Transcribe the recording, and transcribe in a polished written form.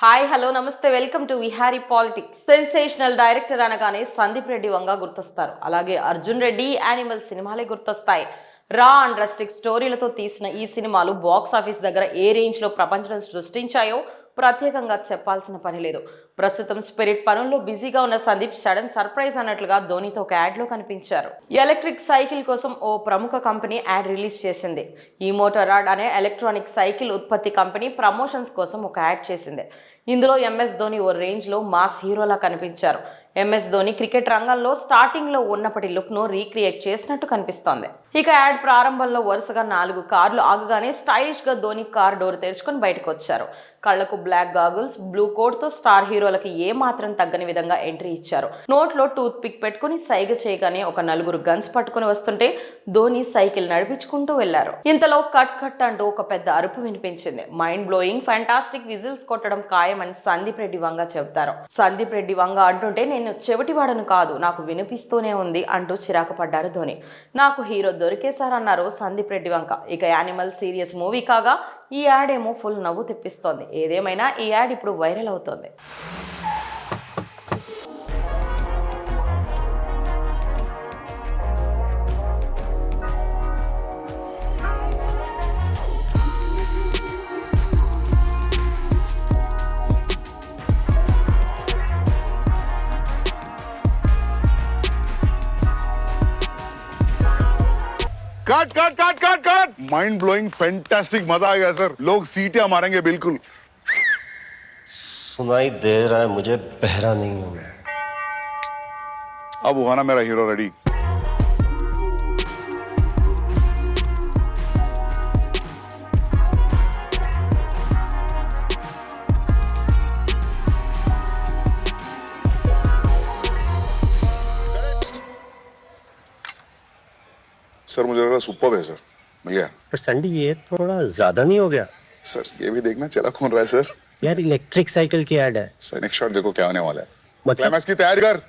Hi hello నమస్తే welcome to Vihari politics. Sensational director అనగానే సందీప్ రెడ్డి వంగ గుర్తొస్తారు. అలాగే అర్జున్ రెడ్డి యానిమల్ సినిమాలే గుర్తొస్తాయి. రా అండ్ రస్టిక్ స్టోరీలతో తీసిన ఈ సినిమాలు బాక్స్ ఆఫీస్ దగ్గర ఏ రేంజ్ లో ప్రపంచం సృష్టించాయో ప్రత్యేకంగా చెప్పాల్సిన పని లేదు. ప్రస్తుతం స్పిరిట్ పనుల్లో బిజీగా ఉన్న సందీప్ సడన్ సర్ప్రైజ్ అన్నట్లుగా ధోనితో ఒక యాడ్ లో కనిపించారు. ఎలక్ట్రిక్ సైకిల్ కోసం ఓ ప్రముఖ కంపెనీ యాడ్ రిలీజ్ చేసింది. ఈ మోటారాడ్ అనే ఎలక్ట్రానిక్ సైకిల్ ఉత్పత్తి కంపెనీ ప్రమోషన్స్ కోసం ఒక యాడ్ చేసింది. ఇందులో ఎంఎస్ ధోని ఓ రేంజ్ లో మాస్ హీరోలా కనిపించారు. ఎంఎస్ ధోని క్రికెట్ రంగంలో స్టార్టింగ్ లో ఉన్నప్పటి లుక్ ను రీక్రియేట్ చేసినట్టు కనిపిస్తోంది. ఇక యాడ్ ప్రారంభంలో వరుసగా 4 కార్లు ఆగగానే స్టైలిష్ గా ధోని కార్ డోర్ తెరుచుకొని బయటకు వచ్చారు. కళ్లకు బ్లాక్ గాగుల్స్, బ్లూ కోట్ తో స్టార్ హీరోలకి ఏ మాత్రం తగ్గని విధంగా ఎంట్రీ ఇచ్చారు. నోట్లో టూత్ పిక్ పెట్టుకుని సైగ చేయగానే ఒక 4 గన్స్ పట్టుకుని వస్తుంటే ధోని సైకిల్ నడిపించుకుంటూ వెళ్లారు. ఇంతలో కట్ కట్ అంటూ ఒక పెద్ద అరుపు వినిపించింది. మైండ్ బ్లోయింగ్, ఫ్యాంటాస్టిక్ విజిల్స్ కొట్టడం ఖాయమని సందీప్ రెడ్డి వంగ చెబుతారు. సందీప్ రెడ్డి వంగ అంటుంటే నేను చెవిటివాడను కాదు, నాకు వినిపిస్తూనే ఉంది అంటూ చిరాకు పడ్డారు ధోని. నాకు హీరో దొరికేశారన్నారు సందీప్ రెడ్డి వంక. ఇక యానిమల్ సీరియస్ మూవీ కాగా ఈ యాడ్ ఏమో ఫుల్ నవ్వు తెప్పిస్తోంది. ఏదేమైనా ఈ యాడ్ ఇప్పుడు వైరల్ అవుతోంది. Cut cut cut cut cut mind blowing fantastic मजा आ गया सर. लोग सीटियां मारेंगे बिल्कुल. सुनाई दे रहा है मुझे, बहरा नहीं हूं मैं. अब हुआ ना मेरा हीरो रेडी. सर मुझे लगा सुपर है सर. मिल गया. पर संडी ये थोड़ा ज्यादा नहीं हो गया? सर ये भी देखना चला कौन रहा है सर. यार इलेक्ट्रिक साइकिल की ऐड है सर नेक्स्ट शॉट देखो क्या होने वाला है. मतलब क्लाइमैक्स की तैयारी कर.